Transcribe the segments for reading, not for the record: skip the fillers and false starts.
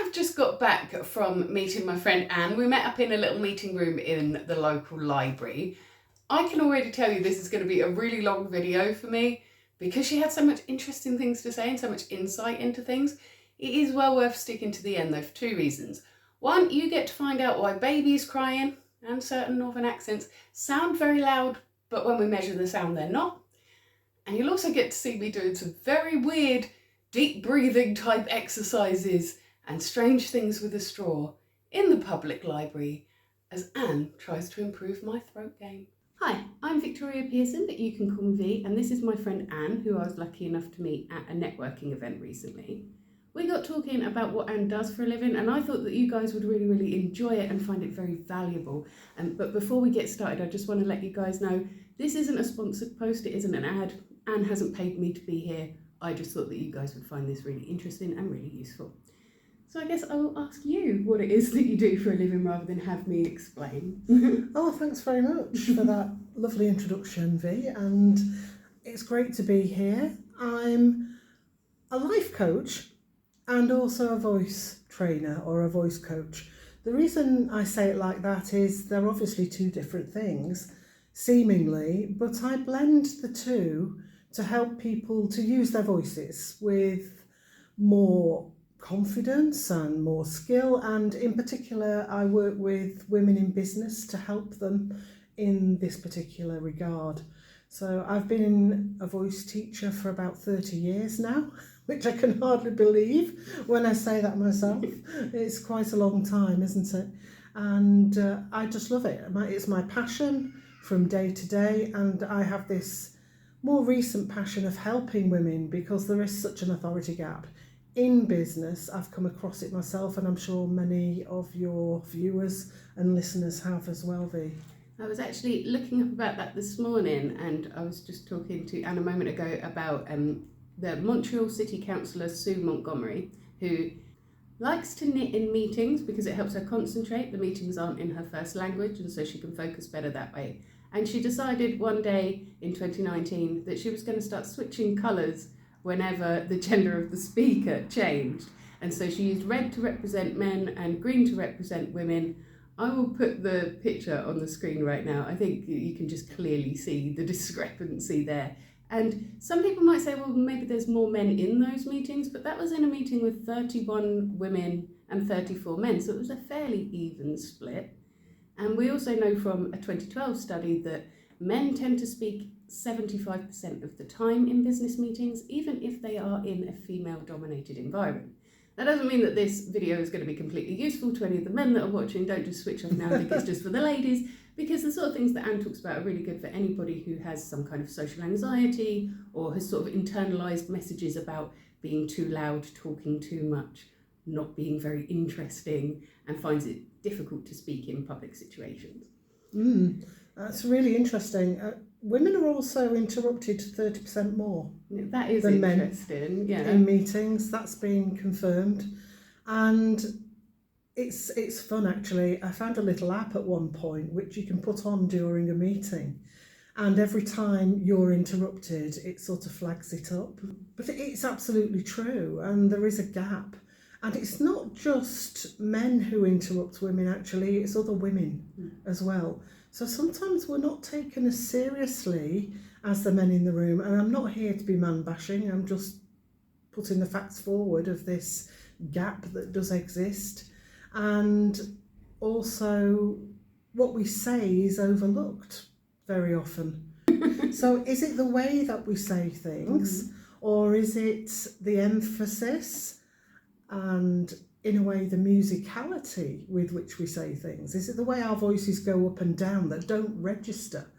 I've just got back from meeting my friend Anne. We met up in a little meeting room in the local library. I can already tell you this is going to be a really long video for me because she had so much interesting things to say and so much insight into things. It is well worth sticking to the end though for two reasons. One, you get to find out why babies crying and certain northern accents sound very loud, but when we measure the sound they're not. And you'll also get to see me doing some very weird deep breathing type exercises and strange things with a straw in the public library as Anne tries to improve my throat game. Hi, I'm Victoria Pearson, but you can call me V, and this is my friend Anne, who I was lucky enough to meet at a networking event recently. We got talking about what Anne does for a living, and I thought that you guys would really enjoy it and find it very valuable. But before we get started, I just want to let you guys know this isn't a sponsored post, it isn't an ad. Anne hasn't paid me to be here. I just thought that you guys would find this really interesting and really useful. So I guess I will ask you what it is that you do for a living rather than have me explain. Oh, thanks very much for that lovely introduction, V, and it's great to be here. I'm a life coach and also a voice trainer or a voice coach. The reason I say it like that is they're obviously two different things, seemingly, but I blend the two to help people to use their voices with more confidence and more skill, and in particular I work with women in business to help them in this particular regard. So I've been a voice teacher for about 30 years now, which I can hardly believe when I say that myself. It's quite a long time, isn't it? And I just love it. It's my passion from day to day, and I have this more recent passion of helping women because there is such an authority gap in business. I've come across it myself, and I'm sure many of your viewers and listeners have as well, V. I was actually looking up about that this morning, and I was just talking to Anne a moment ago about the Montreal City Councillor Sue Montgomery, who likes to knit in meetings because it helps her concentrate. The meetings aren't in her first language, and so she can focus better that way. And she decided one day in 2019 that she was going to start switching colours whenever the gender of the speaker changed. And so she used red to represent men and green to represent women. I will put the picture on the screen right now. I think you can just clearly see the discrepancy there. And some people might say, well, maybe there's more men in those meetings, but that was in a meeting with 31 women and 34 men. So it was a fairly even split. And we also know from a 2012 study that men tend to speak 75% of the time in business meetings, even if they are in a female-dominated environment. That doesn't mean that this video is going to be completely useful to any of the men that are watching. Don't just switch off now and think it's just for the ladies, because the sort of things that Anne talks about are really good for anybody who has some kind of social anxiety or has sort of internalised messages about being too loud, talking too much, not being very interesting, and finds it difficult to speak in public situations. That's really interesting. Women are also interrupted 30% more. That is than interesting, men in meetings. That's been confirmed, and it's fun actually. I found a little app at one point which you can put on during a meeting, and every time you're interrupted, it sort of flags it up. But it's absolutely true, and there is a gap. And it's not just men who interrupt women, actually, it's other women as well. So sometimes we're not taken as seriously as the men in the room. And I'm not here to be man-bashing, I'm just putting the facts forward of this gap that does exist. And also what we say is overlooked very often. So is it the way that we say things, or is it the emphasis and in a way the musicality with which we say things? Is it the way our voices go up and down that don't register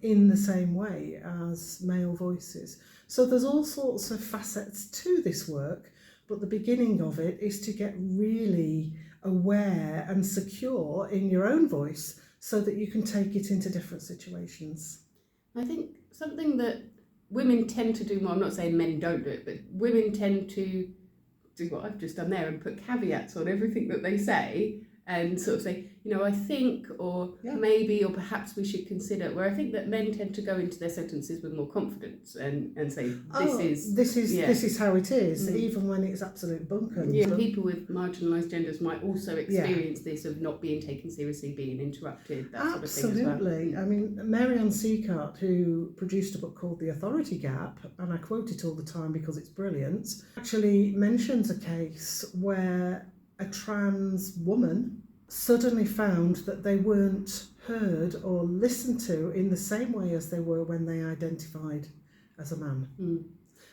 in the same way as male voices? So there's all sorts of facets to this work, but the beginning of it is to get really aware and secure in your own voice so that you can take it into different situations. I think something that women tend to do more, I'm not saying men don't do it, but women tend to do what I've just done there and put caveats on everything that they say, and sort of say, I think, or maybe, or perhaps we should consider, where I think that men tend to go into their sentences with more confidence and say, this is how it is, even when it's absolute bunkers. Yeah, people with marginalised genders might also experience this of not being taken seriously, being interrupted, that sort of thing as well. Absolutely. I mean, Mary-Anne Sieghart, who produced a book called The Authority Gap, and I quote it all the time because it's brilliant, actually mentions a case where a trans woman suddenly found that they weren't heard or listened to in the same way as they were when they identified as a man.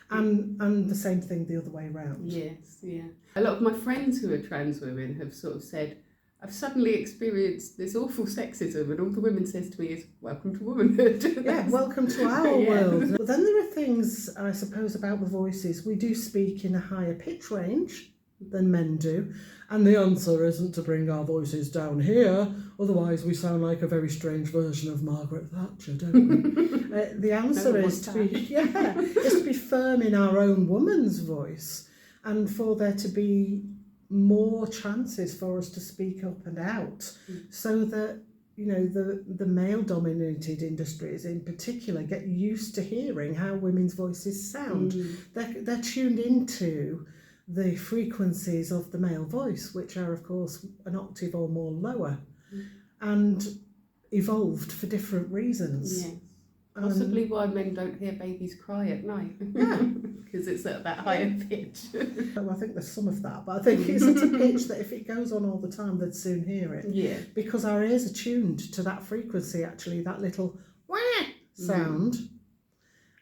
And the same thing the other way around. Yes, yeah. A lot of my friends who are trans women have sort of said, I've suddenly experienced this awful sexism, and all the women says to me is, welcome to womanhood. Yeah, welcome to our world. But then there are things, I suppose, about the voices. We do speak in a higher pitch range than men do, and the answer isn't to bring our voices down here, otherwise we sound like a very strange version of Margaret Thatcher, don't we? The answer is to be firm in our own woman's voice, and for there to be more chances for us to speak up and out, so that the male dominated industries in particular get used to hearing how women's voices sound. They're tuned into the frequencies of the male voice, which are of course an octave or more lower, and evolved for different reasons. Yes. Possibly why men don't hear babies cry at night. Yeah. Because it's at that higher pitch. Well, I think there's some of that, but I think it's at a pitch that if it goes on all the time, they'd soon hear it. Yeah. Because our ears are tuned to that frequency, actually, that little wah sound.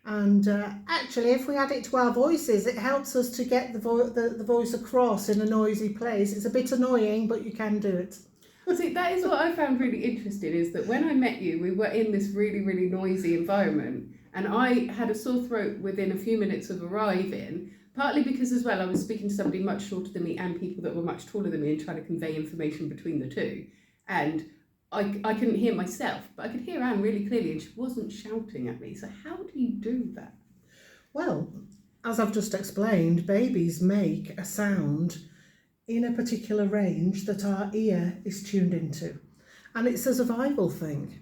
And actually, if we add it to our voices, it helps us to get the voice across in a noisy place. It's a bit annoying, but you can do it. See, that is what I found really interesting, is that when I met you, we were in this really, really noisy environment, and I had a sore throat within a few minutes of arriving, partly because as well I was speaking to somebody much shorter than me and people that were much taller than me and trying to convey information between the two. And I couldn't hear myself, but I could hear Anne really clearly, and she wasn't shouting at me. So how do you do that? Well, as I've just explained, babies make a sound in a particular range that our ear is tuned into. And it's a survival thing.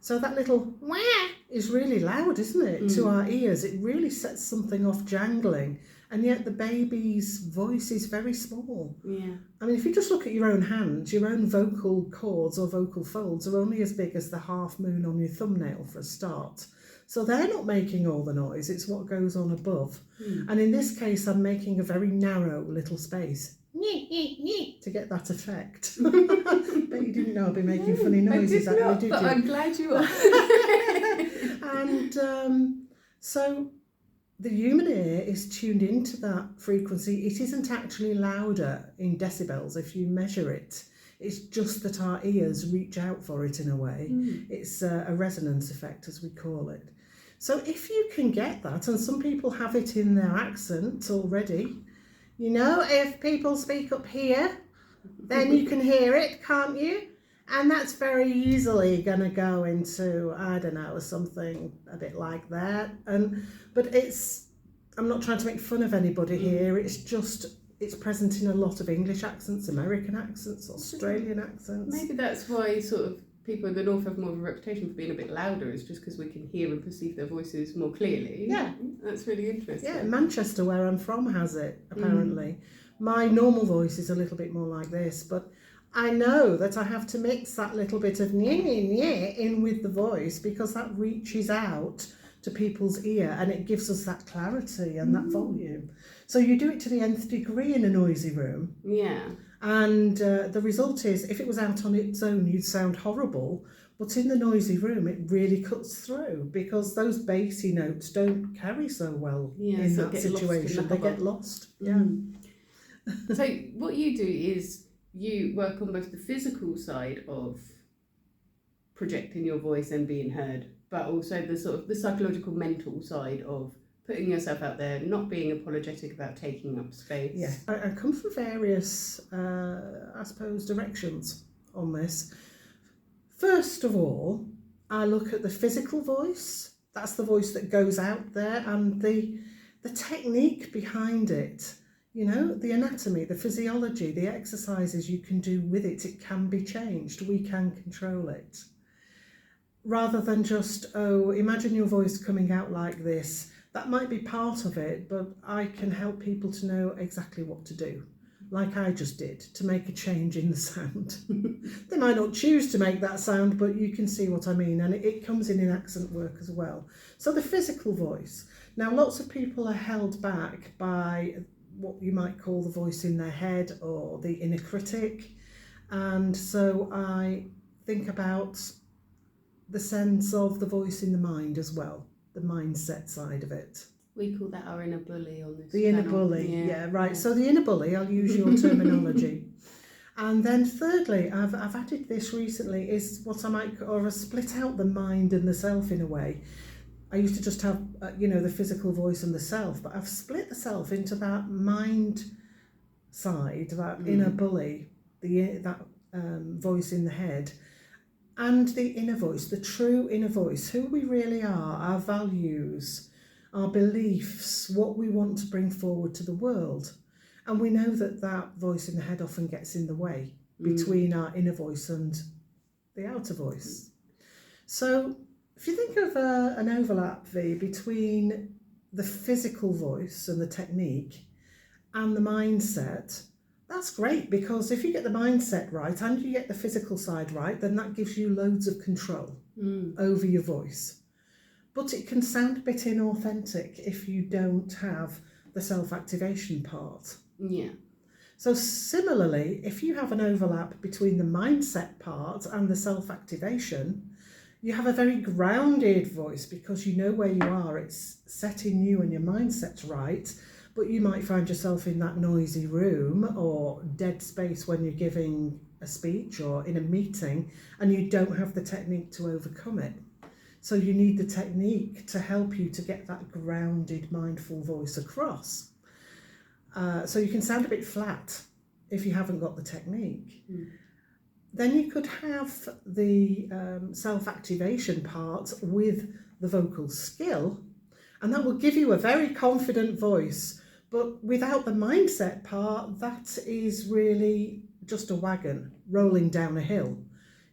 So that little wah is really loud, isn't it, to our ears? It really sets something off jangling. And yet the baby's voice is very small. Yeah. I mean, if you just look at your own hands, your own vocal cords or vocal folds are only as big as the half moon on your thumbnail for a start. So they're not making all the noise, it's what goes on above. And in this case, I'm making a very narrow little space to get that effect. But you didn't know I'd be making funny noises, did you? I'm glad you are. And so the human ear is tuned into that frequency. It isn't actually louder in decibels if you measure it. It's just that our ears reach out for it in a way. It's a resonance effect, as we call it. So if you can get that, and some people have it in their accent already, if people speak up here, then you can hear it, can't you? And that's very easily going to go into, I don't know, something a bit like that. But I'm not trying to make fun of anybody here. It's present in a lot of English accents, American accents, Australian accents. Maybe that's why sort of people in the north have more of a reputation for being a bit louder, is just because we can hear and perceive their voices more clearly. Yeah. That's really interesting. Yeah, Manchester, where I'm from, has it, apparently. My normal voice is a little bit more like this, but I know that I have to mix that little bit of nye, nye, nye in with the voice, because that reaches out to people's ear and it gives us that clarity and that volume. So you do it to the nth degree in a noisy room. Yeah. And the result is, if it was out on its own, you'd sound horrible. But in the noisy room, it really cuts through, because those bassy notes don't carry so well in that situation. They get lost. Yeah. So what you do is you work on both the physical side of projecting your voice and being heard, but also the sort of the psychological, mental side of putting yourself out there, not being apologetic about taking up space. Yeah, I come from various, I suppose, directions on this. First of all, I look at the physical voice. That's the voice that goes out there, and the technique behind it. The anatomy, the physiology, the exercises you can do with it, it can be changed. We can control it. Rather than just, imagine your voice coming out like this. That might be part of it, but I can help people to know exactly what to do, like I just did, to make a change in the sound. They might not choose to make that sound, but you can see what I mean, and it comes in accent work as well. So the physical voice. Now, lots of people are held back by what you might call the voice in their head or the inner critic, and so I think about the sense of the voice in the mind as well, the mindset side of it. We call that our inner bully on this The inner panel. bully, yeah, right. So the inner bully, I'll use your terminology. And then thirdly, I've added this recently, is what I might call, or split out the mind and the self in a way. I used to just have, the physical voice and the self, but I've split the self into that mind side, that inner bully, that voice in the head, and the inner voice, the true inner voice, who we really are, our values, our beliefs, what we want to bring forward to the world. And we know that voice in the head often gets in the way between our inner voice and the outer voice. So if you think of an overlap, V, between the physical voice and the technique and the mindset, that's great, because if you get the mindset right and you get the physical side right, then that gives you loads of control over your voice. But it can sound a bit inauthentic if you don't have the self-activation part. Yeah. So similarly, if you have an overlap between the mindset part and the self-activation, you have a very grounded voice because you know where you are, it's set in you and your mindset's right, but you might find yourself in that noisy room or dead space when you're giving a speech or in a meeting and you don't have the technique to overcome it. So you need the technique to help you to get that grounded, mindful voice across. So you can sound a bit flat if you haven't got the technique. Then you could have the self-activation part with the vocal skill, and that will give you a very confident voice. But without the mindset part, that is really just a wagon rolling down a hill.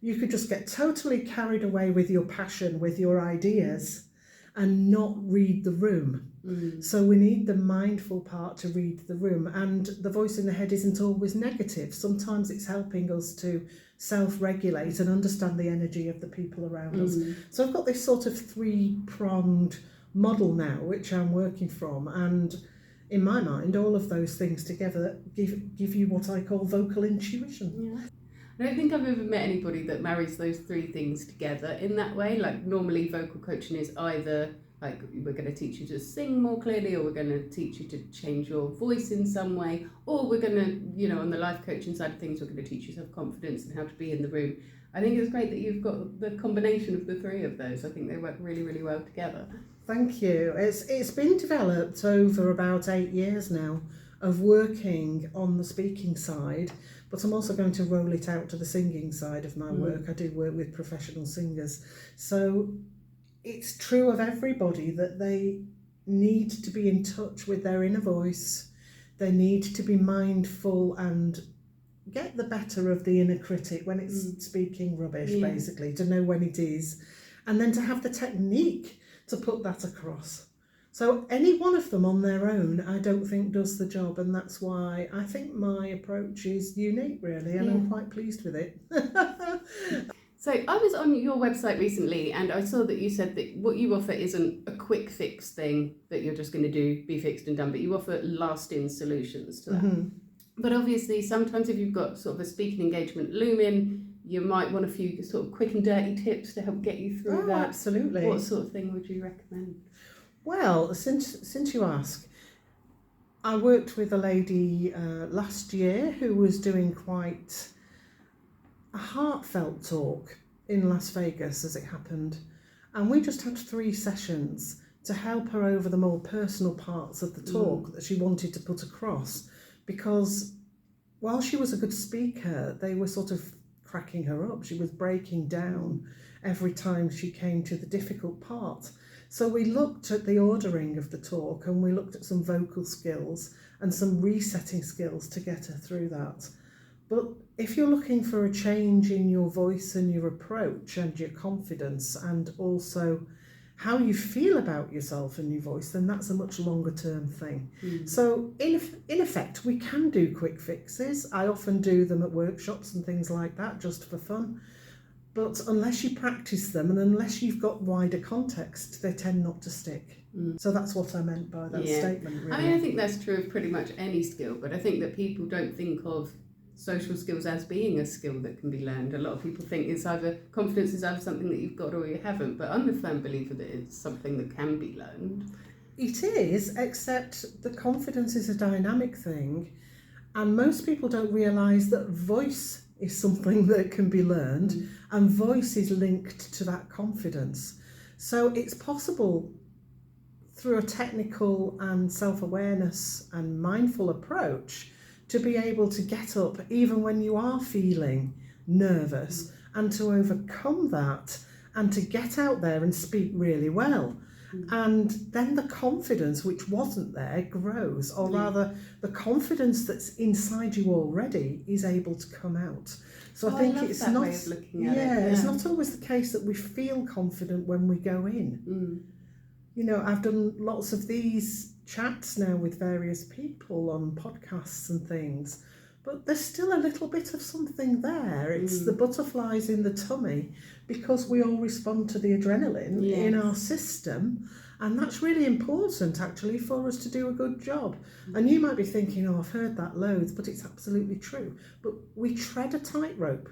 You could just get totally carried away with your passion, with your ideas, and not read the room. So we need the mindful part to read the room, and the voice in the head isn't always negative. Sometimes it's helping us to self-regulate and understand the energy of the people around us. So I've got this sort of three-pronged model now, which I'm working from, and in my mind, all of those things together give you what I call vocal intuition. Yeah. I don't think I've ever met anybody that marries those three things together in that way. Like normally vocal coaching is either like we're going to teach you to sing more clearly, or we're going to teach you to change your voice in some way, or we're going to, on the life coaching side of things, we're going to teach you self-confidence and how to be in the room. I think it's great that you've got the combination of the three of those. I think they work really, really well together. Thank you. It's been developed over about 8 years now of working on the speaking side, but I'm also going to roll it out to the singing side of my work. I do work with professional singers. So it's true of everybody that they need to be in touch with their inner voice. They need to be mindful and get the better of the inner critic when it's speaking rubbish, basically, to know when it is, and then to have the technique to put that across. So any one of them on their own, I don't think does the job, and that's why I think my approach is unique, really, and I'm quite pleased with it. So I was on your website recently and I saw that you said that what you offer isn't a quick fix thing that you're just going to do, be fixed and done, but you offer lasting solutions to that. But obviously sometimes if you've got sort of a speaking engagement looming, you might want a few sort of quick and dirty tips to help get you through that. Absolutely. What sort of thing would you recommend? Well, since you ask, I worked with a lady last year who was doing quite a heartfelt talk in Las Vegas, as it happened, and we just had 3 sessions to help her over the more personal parts of the talk that she wanted to put across, because while she was a good speaker, they were sort of cracking her up. She was breaking down every time she came to the difficult part. So we looked at the ordering of the talk, and we looked at some vocal skills and some resetting skills to get her through that. But if you're looking for a change in your voice and your approach and your confidence, and also how you feel about yourself and your voice, then that's a much longer term thing. So in effect, we can do quick fixes. I often do them at workshops and things like that, just for fun. But unless you practice them and unless you've got wider context, they tend not to stick. So that's what I meant by that statement, really. I mean, I think that's true of pretty much any skill, but I think that people don't think of social skills as being a skill that can be learned. A lot of people think confidence is either something that you've got or you haven't, but I'm a firm believer that it's something that can be learned. It is, except the confidence is a dynamic thing, and most people don't realise that voice is something that can be learned, and voice is linked to that confidence. So it's possible through a technical and self-awareness and mindful approach to be able to get up even when you are feeling nervous and to overcome that and to get out there and speak really well. And then the confidence which wasn't there grows, or rather the confidence that's inside you already is able to come out. So I think it's not way of looking at it. it's not always the case that we feel confident when we go in. You know, I've done lots of these chats now with various people on podcasts and things, but there's still a little bit of something there. It's the butterflies in the tummy because we all respond to the adrenaline in our system, and that's really important actually for us to do a good job. And you might be thinking, oh, I've heard that loads, but it's absolutely true. But we tread a tightrope.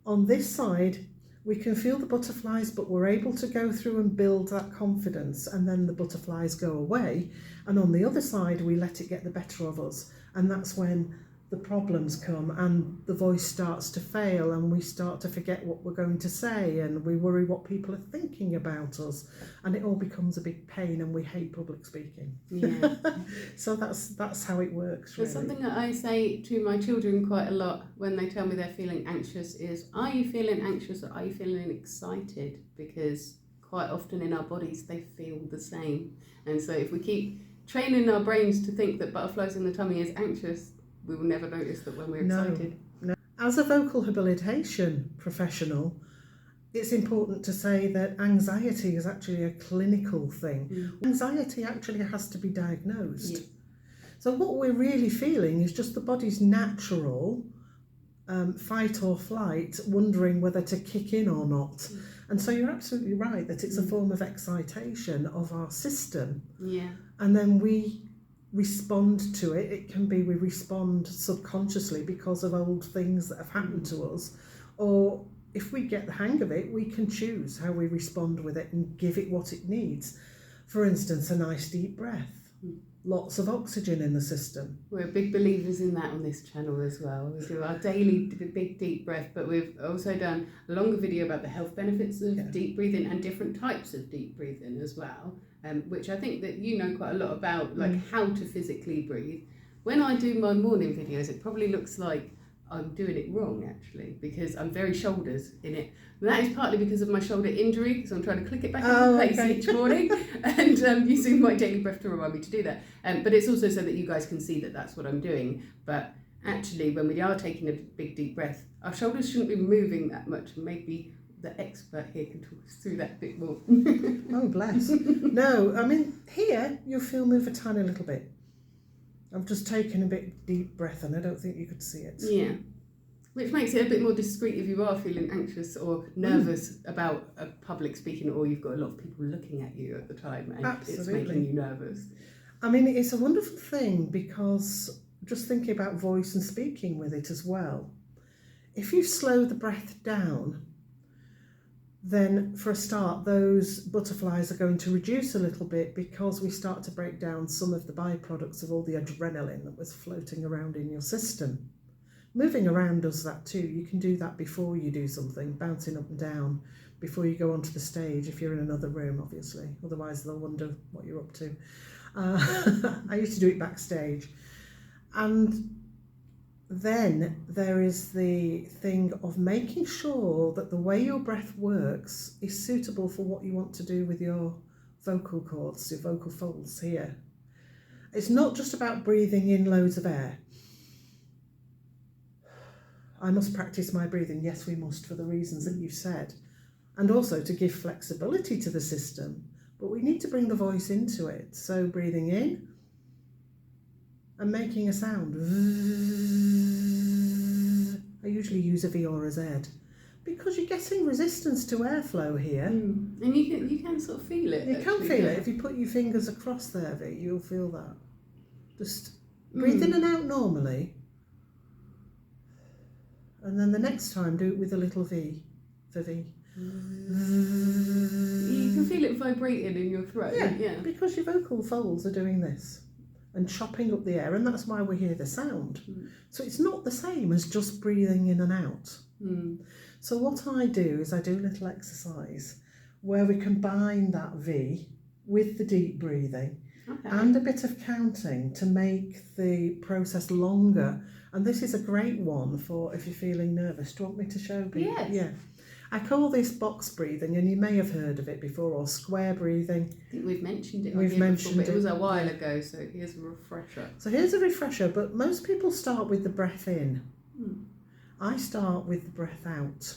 On this side, we can feel the butterflies, but we're able to go through and build that confidence, and then the butterflies go away. And on the other side, we let it get the better of us. And that's when the problems come and the voice starts to fail and we start to forget what we're going to say and we worry what people are thinking about us, and it all becomes a big pain and we hate public speaking. So that's how it works, really. There's something that I say to my children quite a lot when they tell me they're feeling anxious is, are you feeling anxious or are you feeling excited? Because quite often in our bodies they feel the same, and so if we keep training our brains to think that butterflies in the tummy is anxious, we will never notice that when we're excited. No. As a vocal habilitation professional, it's important to say that anxiety is actually a clinical thing. Anxiety actually has to be diagnosed. So what we're really feeling is just the body's natural fight or flight, wondering whether to kick in or not. And so you're absolutely right that it's a form of excitation of our system. And then we respond to it. It can be we respond subconsciously because of old things that have happened to us, or if we get the hang of it, we can choose how we respond with it and give it what it needs. For instance, a nice deep breath, lots of oxygen in the system. We're big believers in that on this channel as well. We do our daily big deep breath, but we've also done a longer video about the health benefits of deep breathing and different types of deep breathing as well. Which I think that you know quite a lot about, like how to physically breathe. When I do my morning videos, it probably looks like I'm doing it wrong actually, because I'm very shoulders in it. And that is partly because of my shoulder injury, because I'm trying to click it back into place each morning and using my daily breath to remind me to do that. But it's also so that you guys can see that that's what I'm doing. But actually, when we are taking a big deep breath, our shoulders shouldn't be moving that much. Maybe the expert here can talk us through that a bit more. Oh, bless. No, I mean, here you'll feel move a tiny little bit. I've just taken a bit deep breath and I don't think you could see it. Yeah. Which makes it a bit more discreet if you are feeling anxious or nervous about a public speaking, or you've got a lot of people looking at you at the time and it's making you nervous. I mean, it's a wonderful thing because just thinking about voice and speaking with it as well. If you slow the breath down, then for a start, those butterflies are going to reduce a little bit because we start to break down some of the byproducts of all the adrenaline that was floating around in your system. Moving around does that too. You can do that before you do something, bouncing up and down before you go onto the stage, if you're in another room, obviously. Otherwise, they'll wonder what you're up to. I used to do it backstage. And then there is the thing of making sure that the way your breath works is suitable for what you want to do with your vocal cords, your vocal folds here. It's not just about breathing in loads of air. I must practice my breathing. Yes, we must, for the reasons that you've said. And also to give flexibility to the system. But we need to bring the voice into it. So breathing in and making a sound. I usually use a V or a Z because you're getting resistance to airflow here. And you can sort of feel it. You can feel it. If you put your fingers across there, V, you'll feel that. Just breathe in and out normally. And then the next time, do it with a little V for V. You can feel it vibrating in your throat. Yeah, because your vocal folds are doing this and chopping up the air, and that's why we hear the sound. So it's not the same as just breathing in and out. So what I do is I do a little exercise where we combine that V with the deep breathing and a bit of counting to make the process longer. And this is a great one for if you're feeling nervous. Do you want me to show you? Yes. Yeah. I call this box breathing, and you may have heard of it before, or square breathing. I think we've mentioned it. We've mentioned before, but it. It was a while ago, so here's a refresher. So here's a refresher, but most people start with the breath in. I start with the breath out.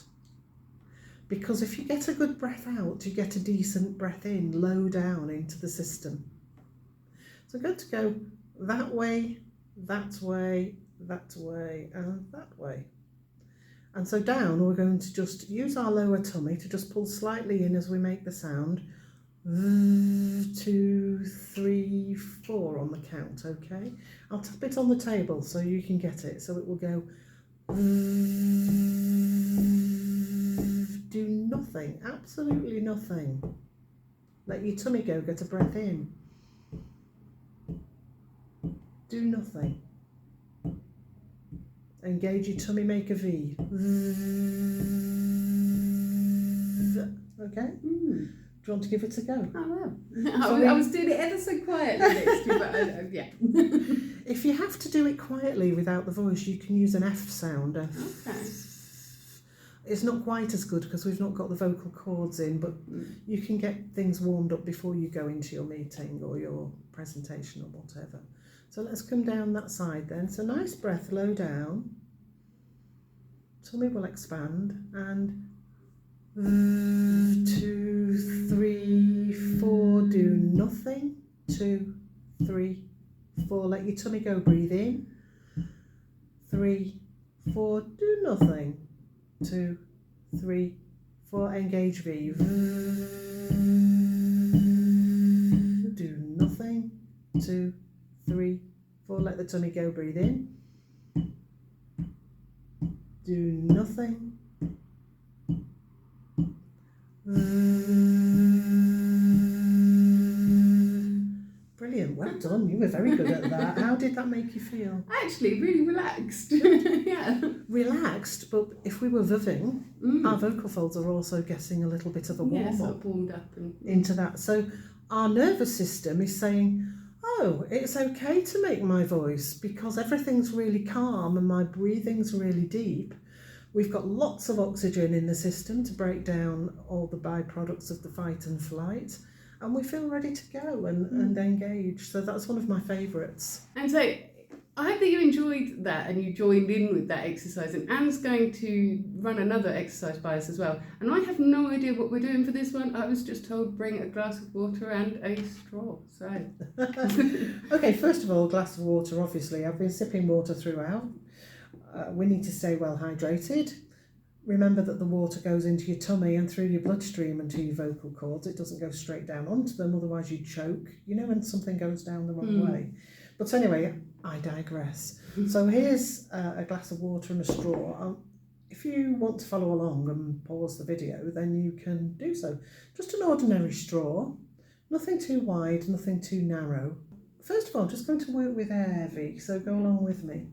Because if you get a good breath out, you get a decent breath in, low down into the system. So I'm going to go that way, that way, that way, and that way. And so down, we're going to just use our lower tummy to just pull slightly in as we make the sound. 2, 3, 4 on the count, okay? I'll tap it on the table so you can get it. So it will go. Do nothing, absolutely nothing. Let your tummy go, get a breath in. Do nothing. Engage your tummy, make a V. Okay? Do you want to give it a go? I will. I was doing it ever so quietly next to you, but yeah. If you have to do it quietly without the voice, you can use an F sound. Okay. It's not quite as good because we've not got the vocal cords in, but you can get things warmed up before you go into your meeting or your presentation or whatever. So let's come down that side then. So nice breath, low down. Tummy will expand and 2, 3, 4. Do nothing. 2, 3, 4. Let your tummy go. Breathe in. 3, 4. Do nothing. 2, 3, 4. Engage V. Do nothing. 2, 3, 4. Let the tummy go. Breathe in. Do nothing. Brilliant. Well done. You were very good at that. How did that make you feel? Actually, really relaxed. Yeah. Relaxed, but if we were viving, our vocal folds are also getting a little bit of a warm up sort of warmed up and into that. So our nervous system is saying, oh, it's okay to make my voice because everything's really calm and my breathing's really deep. We've got lots of oxygen in the system to break down all the byproducts of the fight and flight, and we feel ready to go and engage. So that's one of my favourites. And so I hope that you enjoyed that and you joined in with that exercise. And Anne's going to run another exercise by us as well. And I have no idea what we're doing for this one. I was just told bring a glass of water and a straw. So Okay, first of all, glass of water, obviously. I've been sipping water throughout. We need to stay well hydrated. Remember that the water goes into your tummy and through your bloodstream and to your vocal cords. It doesn't go straight down onto them, otherwise you choke. You know when something goes down the wrong way. But anyway, I digress. So here's a glass of water and a straw. If you want to follow along and pause the video, then you can do so. Just an ordinary straw, nothing too wide, nothing too narrow. First of all, I'm just going to work with air, V, so go along with me.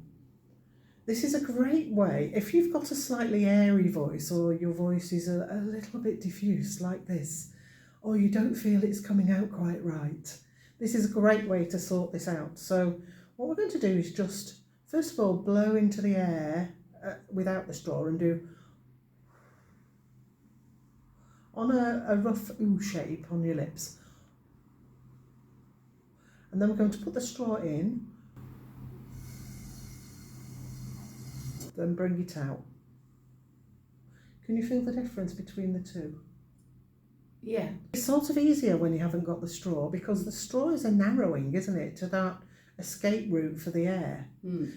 This is a great way, if you've got a slightly airy voice or your voice is a little bit diffuse like this, or you don't feel it's coming out quite right, this is a great way to sort this out. So what we're going to do is just, first of all, blow into the air without the straw and do on a rough ooh shape on your lips. And then we're going to put the straw in, then bring it out. Can you feel the difference between the two? Yeah. It's sort of easier when you haven't got the straw, because the straw is a narrowing, isn't it, to that escape route for the air.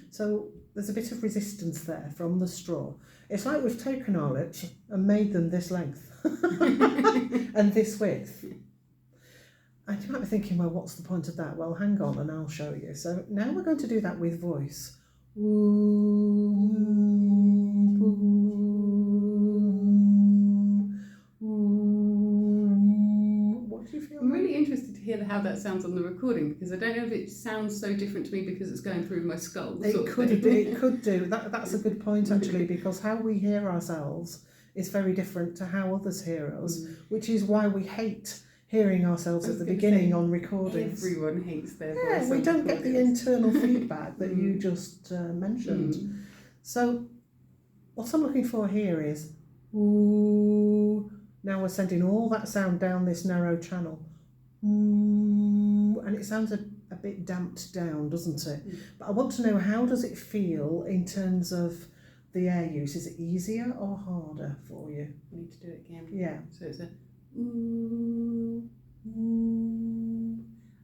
So there's a bit of resistance there from the straw. It's like we've taken our lips and made them this length and this width. And you might be thinking, well, what's the point of that? Well, hang on and I'll show you. So now we're going to do that with voice. What do you feel? I'm really interested to hear how that sounds on the recording, because I don't know if it sounds so different to me because it's going through my skull. It could do. That's a good point, actually, because how we hear ourselves is very different to how others hear us, which is why we hate hearing ourselves at the beginning on recordings. Everyone hates their voice. Yeah, we don't get the internal feedback that you just mentioned. So what I'm looking for here is ooh. Now we're sending all that sound down this narrow channel. And it sounds a bit damped down, doesn't it? But I want to know, how does it feel in terms of the air use? Is it easier or harder for you? I need to do it again. Yeah. So it's a ooh, ooh.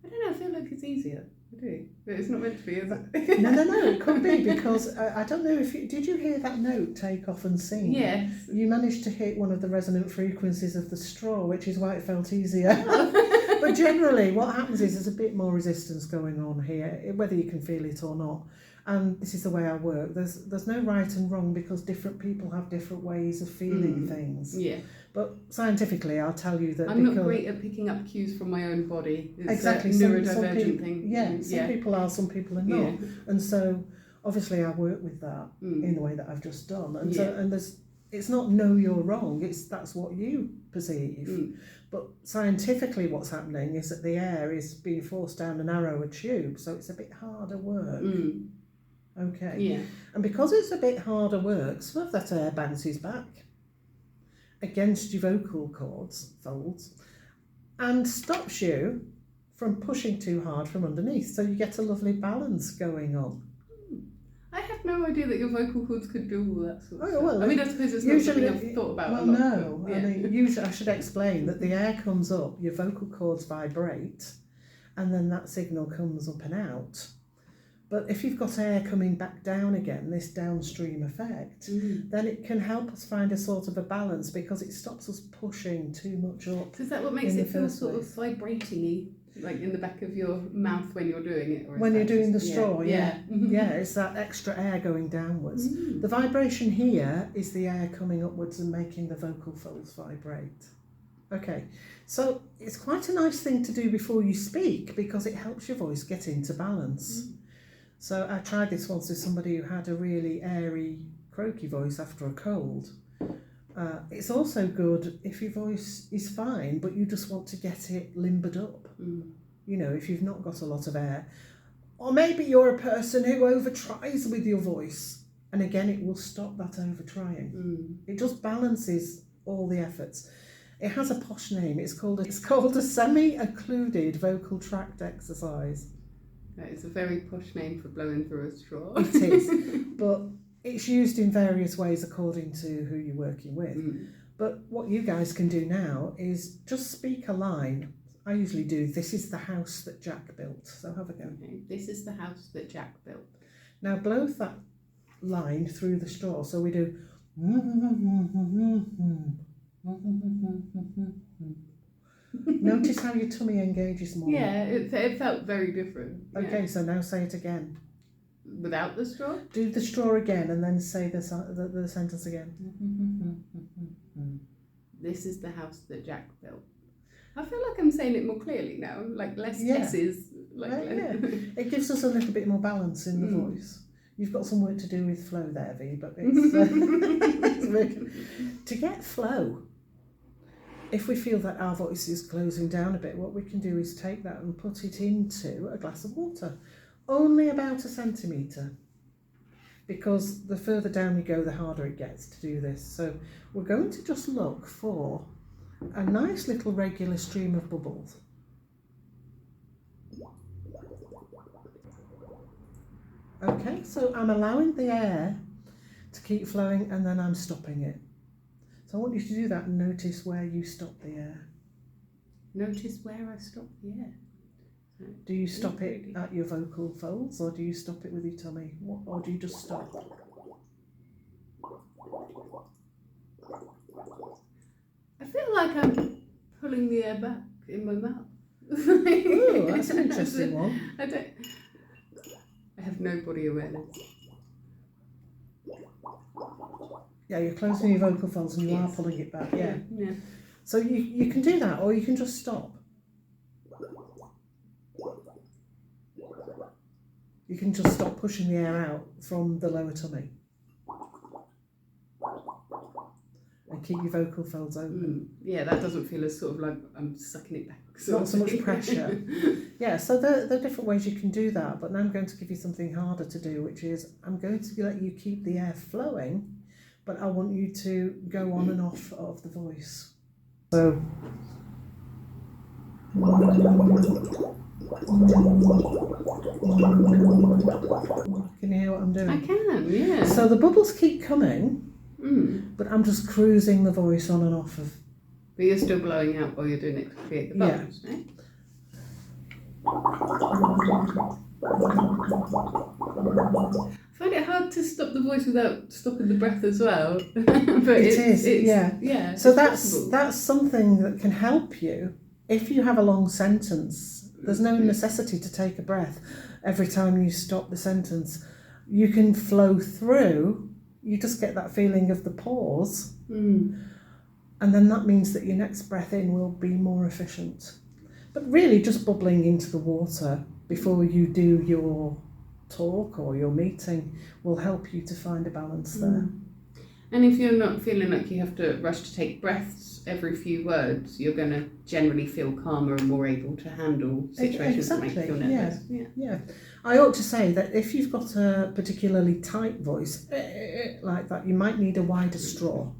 I don't know, I feel like it's easier. I do. But it's not meant to be, is it? No, it could be, because I don't know if did you hear that note, take off and sing? Yes. You managed to hit one of the resonant frequencies of the straw, which is why it felt easier. But generally what happens is there's a bit more resistance going on here, whether you can feel it or not. And this is the way I work. There's no right and wrong, because different people have different ways of feeling things. Yeah. But scientifically, I'll tell you that I'm not great at picking up cues from my own body. It's exactly, a neurodivergent thing. Yeah, some people are, some people are not. Yeah. And so obviously I work with that in the way that I've just done. And so it's not no, you're wrong, that's what you perceive. But scientifically what's happening is that the air is being forced down a narrower tube, so it's a bit harder work. Okay. Yeah. And because it's a bit harder work, some of that air bounces back against your vocal cords, folds, and stops you from pushing too hard from underneath. So you get a lovely balance going on. I have no idea that your vocal cords could do all that sort of stuff. Well, I mean, I suppose it's not something I've thought about a lot. No, Yeah. I mean, usually I should explain that the air comes up, your vocal cords vibrate, and then that signal comes up and out. But if you've got air coming back down again, this downstream effect, then it can help us find a sort of a balance, because it stops us pushing too much up. So is that what makes it feel sort of vibrating-y, like in the back of your mouth when you're doing it? Or When you're doing the straw, yeah. Mm-hmm. Yeah, it's that extra air going downwards. The vibration here is the air coming upwards and making the vocal folds vibrate. Okay, so it's quite a nice thing to do before you speak, because it helps your voice get into balance. So I tried this once with somebody who had a really airy, croaky voice after a cold. It's also good if your voice is fine, but you just want to get it limbered up. You know, if you've not got a lot of air. Or maybe you're a person who over-tries with your voice. And again, it will stop that over-trying. It just balances all the efforts. It has a posh name. It's called a semi-occluded vocal tract exercise. That is a very posh name for blowing through a straw. It is, but it's used in various ways according to who you're working with. But what you guys can do now is just speak a line. I usually do, this is the house that Jack built. So have a go. Okay. This is the house that Jack built. Now blow that line through the straw. So we do... Notice how your tummy engages more. Yeah, it felt very different. Okay, so now say it again. Without the straw? Do the straw again and then say the sentence again. This is the house that Jack built. I feel like I'm saying it more clearly now, like less S's. It gives us a little bit more balance in the voice. You've got some work to do with flow there, V, but it's to get flow. If we feel that our voice is closing down a bit, what we can do is take that and put it into a glass of water. Only about 1 centimetre. Because the further down you go, the harder it gets to do this. So we're going to just look for a nice little regular stream of bubbles. Okay, so I'm allowing the air to keep flowing and then I'm stopping it. So I want you to do that and notice where you stop the air. Notice where I stop the air. Do you stop it at your vocal folds or do you stop it with your tummy? Or do you just stop? I feel like I'm pulling the air back in my mouth. Oh, that's an interesting one. I have no body awareness. Yeah, you're closing your vocal folds and you are pulling it back, yeah. So you can do that or you can just stop. You can just stop pushing the air out from the lower tummy. And keep your vocal folds open. Yeah, that doesn't feel as sort of like I'm sucking it back. Not so much pressure. Yeah, so there are different ways you can do that, but now I'm going to give you something harder to do, which is I'm going to let you keep the air flowing, but I want you to go on and off of the voice. So can you hear what I'm doing? I can, yeah. So the bubbles keep coming, but I'm just cruising the voice on and off of. But you're still blowing out while you're doing it to create the bubbles, right? I find it hard to stop the voice without stopping the breath as well. But yeah. So that's something that can help you if you have a long sentence. There's no necessity to take a breath every time you stop the sentence. You can flow through. You just get that feeling of the pause. And then that means that your next breath in will be more efficient. But really just bubbling into the water before you do your talk or your meeting will help you to find a balance there. And if you're not feeling like you have to rush to take breaths every few words, you're going to generally feel calmer and more able to handle situations that make you feel nervous. Yeah. I ought to say that if you've got a particularly tight voice like that, you might need a wider straw.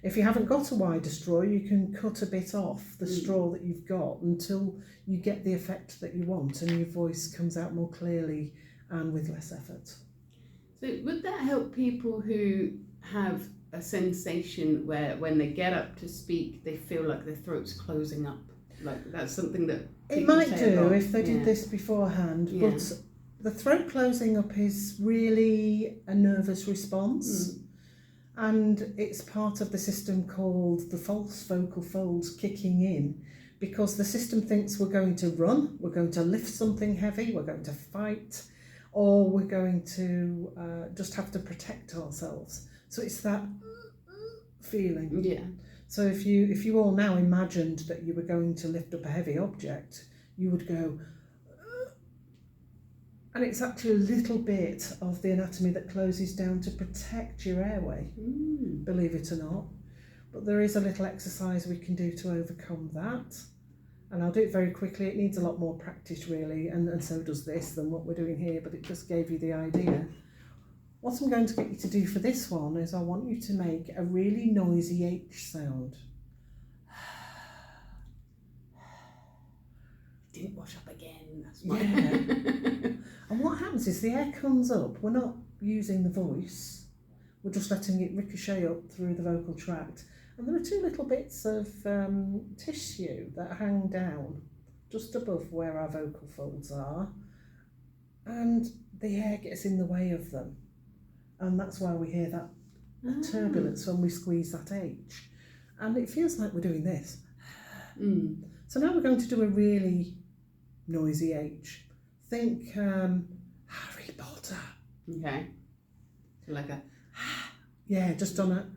If you haven't got a wider straw, you can cut a bit off the straw that you've got until you get the effect that you want and your voice comes out more clearly and with less effort. So would that help people who have a sensation where when they get up to speak, they feel like their throat's closing up? Like that's something that it might do if they did this beforehand, but the throat closing up is really a nervous response. And it's part of the system called the false vocal folds kicking in because the system thinks we're going to run, we're going to lift something heavy, we're going to fight, or we're going to just have to protect ourselves. So it's that feeling. Yeah. So if you all now imagined that you were going to lift up a heavy object, you would go, and it's actually a little bit of the anatomy that closes down to protect your airway, believe it or not. But there is a little exercise we can do to overcome that. And I'll do it very quickly. It needs a lot more practice really, and so does this than what we're doing here, but it just gave you the idea. What I'm going to get you to do for this one is I want you to make a really noisy H sound. Didn't wash up again, that's And what happens is the air comes up, we're not using the voice, we're just letting it ricochet up through the vocal tract. And there are two little bits of tissue that hang down just above where our vocal folds are. And the air gets in the way of them. And that's why we hear that turbulence when we squeeze that H. And it feels like we're doing this. So now we're going to do a really noisy H. Think Harry Potter. Okay. So like a... Yeah, just on a...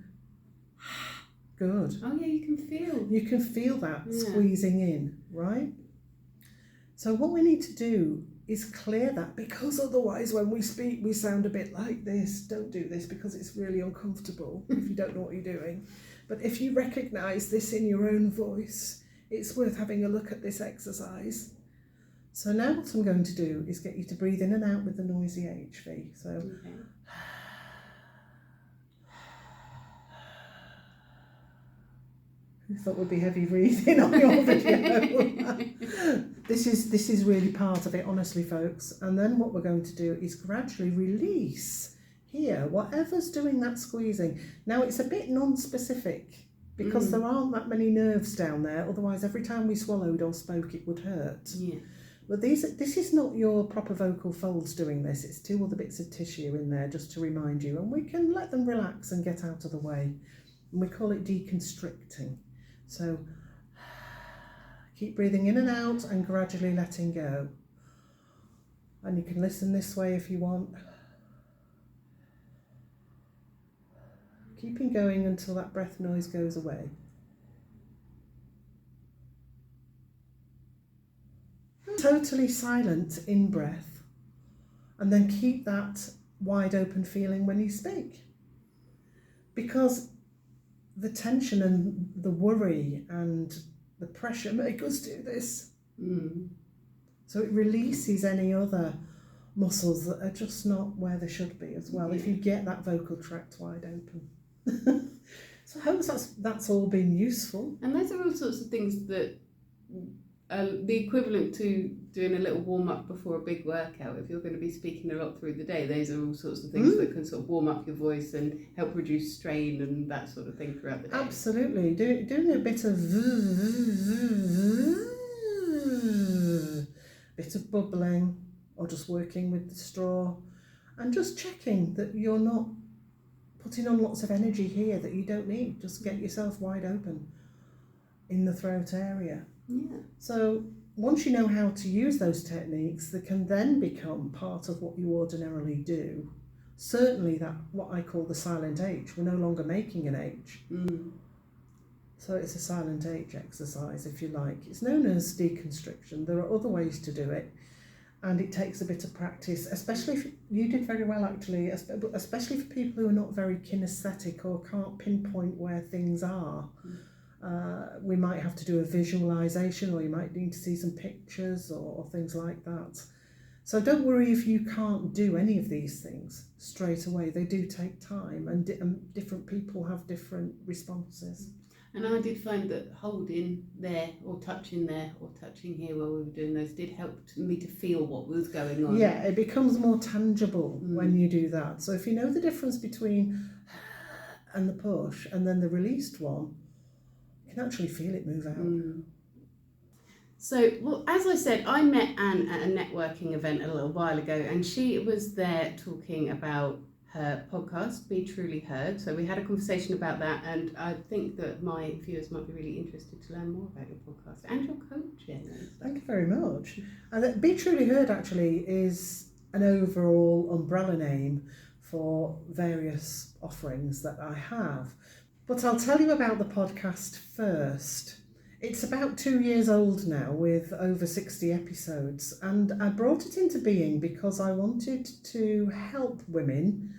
Good. Oh yeah, you can feel. You can feel that squeezing in, right? So what we need to do is clear that, because otherwise when we speak we sound a bit like this. Don't do this because it's really uncomfortable if you don't know what you're doing. But if you recognise this in your own voice, it's worth having a look at this exercise. So now what I'm going to do is get you to breathe in and out with the noisy HV. So who thought would be heavy breathing on your video? This is really part of it, honestly, folks. And then what we're going to do is gradually release here, whatever's doing that squeezing. Now, it's a bit non-specific because there aren't that many nerves down there. Otherwise, every time we swallowed or spoke, it would hurt. Yeah. But this is not your proper vocal folds doing this. It's 2 other bits of tissue in there just to remind you. And we can let them relax and get out of the way. And we call it deconstricting. So keep breathing in and out and gradually letting go. And you can listen this way if you want. Keeping going until that breath noise goes away. Totally silent in breath, and then keep that wide open feeling when you speak. Because the tension and the worry and the pressure make us do this. So it releases any other muscles that are just not where they should be as well, if you get that vocal tract wide open. So I hope that's all been useful. And those are all sorts of things that the equivalent to doing a little warm-up before a big workout. If you're going to be speaking a lot through the day, those are all sorts of things that can sort of warm up your voice and help reduce strain and that sort of thing throughout the day. Absolutely. Doing a bit of bubbling, or just working with the straw, and just checking that you're not putting on lots of energy here that you don't need. Just get yourself wide open in the throat area. Yeah. So once you know how to use those techniques, they can then become part of what you ordinarily do. Certainly that, what I call the silent H. We're no longer making an H. So it's a silent H exercise, if you like. It's known as deconstriction. There are other ways to do it, and it takes a bit of practice, especially if you did very well, actually, especially for people who are not very kinesthetic or can't pinpoint where things are. We might have to do a visualization, or you might need to see some pictures or things like that. So don't worry if you can't do any of these things straight away. They do take time, and different people have different responses. And I did find that holding there or touching here while we were doing those did help me to feel what was going on. Yeah, it becomes more tangible when you do that. So if you know the difference between and the push and then the released one, you can actually feel it move out. So, well, as I said, I met Anne at a networking event a little while ago, and she was there talking about her podcast, Be Truly Heard. So we had a conversation about that, and I think that my viewers might be really interested to learn more about your podcast and your coaching. Thank you very much. And Be Truly Heard actually is an overall umbrella name for various offerings that I have. But I'll tell you about the podcast first. It's about 2 years old now, with over 60 episodes, and I brought it into being because I wanted to help women,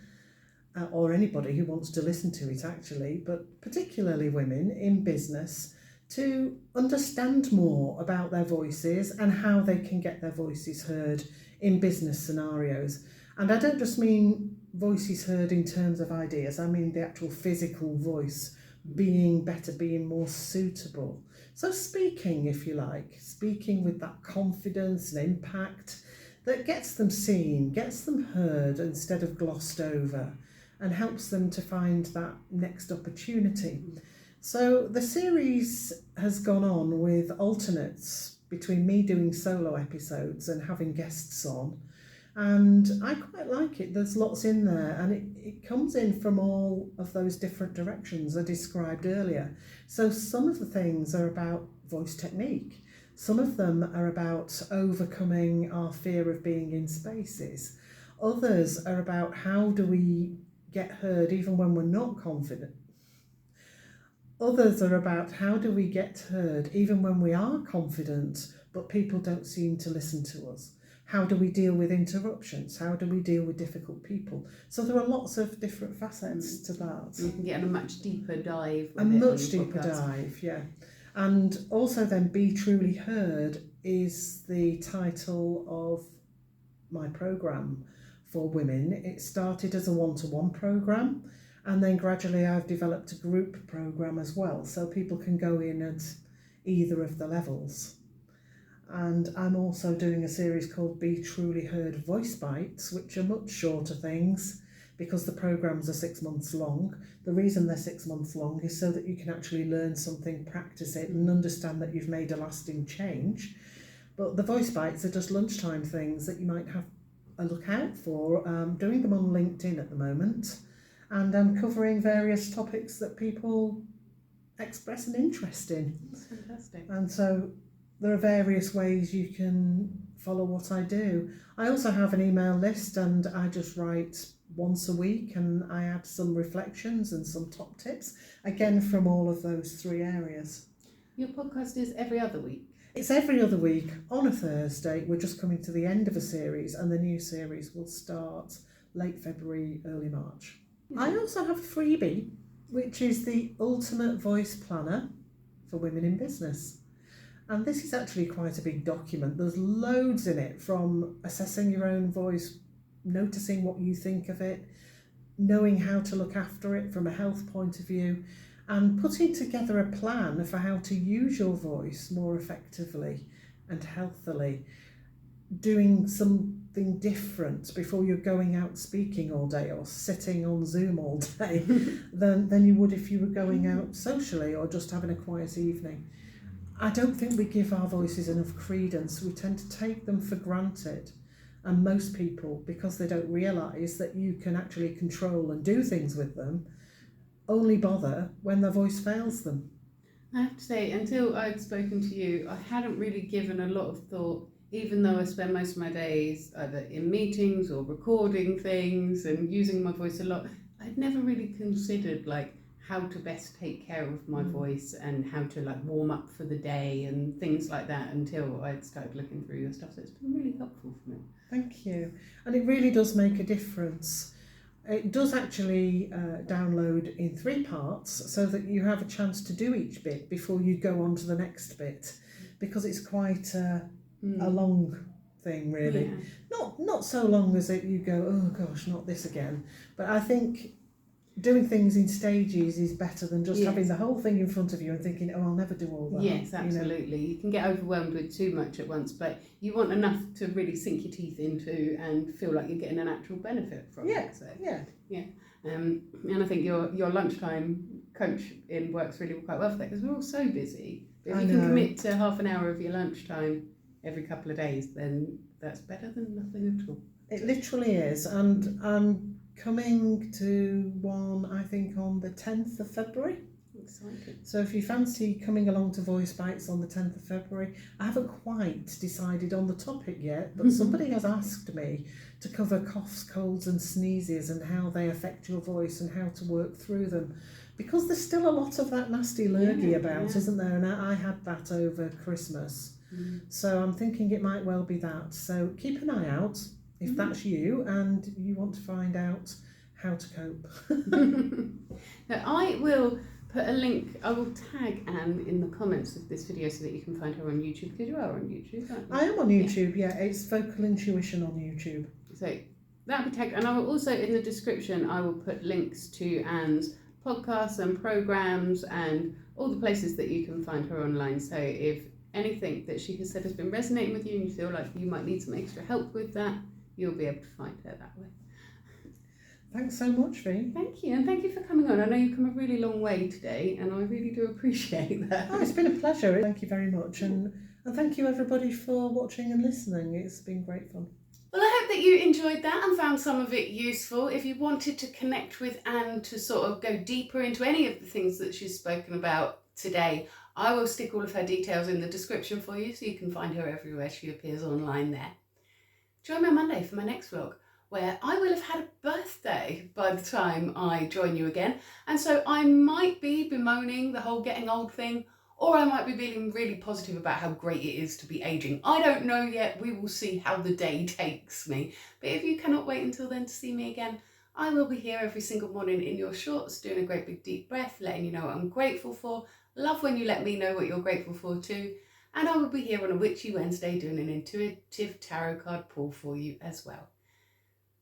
or anybody who wants to listen to it actually, but particularly women in business, to understand more about their voices and how they can get their voices heard in business scenarios. And I don't just mean voices heard in terms of ideas, I mean the actual physical voice being better, being more suitable. So speaking, if you like, speaking with that confidence and impact that gets them seen, gets them heard instead of glossed over, and helps them to find that next opportunity. So the series has gone on with alternates between me doing solo episodes and having guests on. And I quite like it. There's lots in there, and it comes in from all of those different directions I described earlier. So some of the things are about voice technique. Some of them are about overcoming our fear of being in spaces. Others are about how do we get heard even when we're not confident. Others are about how do we get heard even when we are confident, but people don't seem to listen to us. How do we deal with interruptions? How do we deal with difficult people? So there are lots of different facets to that. You can get a much deeper dive. A much deeper dive, yeah. And also then Be Truly Heard is the title of my programme for women. It started as a one-to-one programme, and then gradually I've developed a group programme as well, so people can go in at either of the levels. And I'm also doing a series called Be Truly Heard Voice Bites, which are much shorter things because the programmes are 6 months long. The reason they're 6 months long is so that you can actually learn something, practice it, and understand that you've made a lasting change. But the voice bites are just lunchtime things that you might have a look out for. Doing them on LinkedIn at the moment, and I'm covering various topics that people express an interest in. That's fantastic. And so there are various ways you can follow what I do. I also have an email list, and I just write once a week, and I add some reflections and some top tips, again from all of those 3 areas. Your podcast is every other week? It's every other week on a Thursday. We're just coming to the end of a series, and the new series will start late February, early March. I also have a freebie, which is the Ultimate Voice Planner for Women in Business. And this is actually quite a big document. There's loads in it, from assessing your own voice, noticing what you think of it, knowing how to look after it from a health point of view, and putting together a plan for how to use your voice more effectively and healthily, doing something different before you're going out speaking all day or sitting on Zoom all day than you would if you were going out socially or just having a quiet evening. I don't think we give our voices enough credence. We tend to take them for granted. And most people, because they don't realise that you can actually control and do things with them, only bother when their voice fails them. I have to say, until I'd spoken to you, I hadn't really given a lot of thought, even though I spend most of my days either in meetings or recording things and using my voice a lot. I'd never really considered like how to best take care of my voice and how to like warm up for the day and things like that until I'd started looking through your stuff. So it's been really helpful for me. Thank you. And it really does make a difference. It does actually download in 3 parts so that you have a chance to do each bit before you go on to the next bit, because it's quite a long thing, really. Yeah. Not so long as it you go, oh gosh, not this again. But I think doing things in stages is better than just having the whole thing in front of you and thinking, oh, I'll never do all that. Yes, absolutely. You can get overwhelmed with too much at once, but you want enough to really sink your teeth into and feel like you're getting an actual benefit from it. So, yeah. And I think your lunchtime coach in works really quite well for that, because we're all so busy. But if you can commit to half an hour of your lunchtime every couple of days, then that's better than nothing at all. It literally is. And I'm coming to one, I think, on the 10th of February. Exciting. So if you fancy coming along to Voice Bites on the 10th of February, I haven't quite decided on the topic yet, but somebody has asked me to cover coughs, colds and sneezes and how they affect your voice and how to work through them. Because there's still a lot of that nasty lurgy about, isn't there? And I had that over Christmas. So I'm thinking it might well be that. So keep an eye out if that's you and you want to find out how to cope. Now, I will put a link, I will tag Anne in the comments of this video so that you can find her on YouTube, because you are on YouTube, aren't you? I am on YouTube, yeah. It's Vocal Intuition on YouTube. So that'll be tagged, and I will also, in the description, I will put links to Anne's podcasts and programs and all the places that you can find her online. So if anything that she has said has been resonating with you and you feel like you might need some extra help with that, you'll be able to find her that way. Thanks so much, Vee. Thank you, and thank you for coming on. I know you've come a really long way today, and I really do appreciate that. Oh, it's been a pleasure. Thank you very much, and thank you everybody for watching and listening. It's been great fun. Well, I hope that you enjoyed that and found some of it useful. If you wanted to connect with Anne to sort of go deeper into any of the things that she's spoken about today, I will stick all of her details in the description for you so you can find her everywhere she appears online there. Join me on Monday for my next vlog, where I will have had a birthday by the time I join you again. And so I might be bemoaning the whole getting old thing, or I might be feeling really positive about how great it is to be aging. I don't know yet. We will see how the day takes me. But if you cannot wait until then to see me again, I will be here every single morning in your shorts, doing a great big deep breath, letting you know what I'm grateful for. Love when you let me know what you're grateful for too. And I will be here on a Witchy Wednesday doing an intuitive tarot card pull for you as well.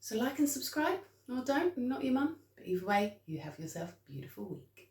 So like and subscribe, or don't, I'm not your mum. But either way, you have yourself a beautiful week.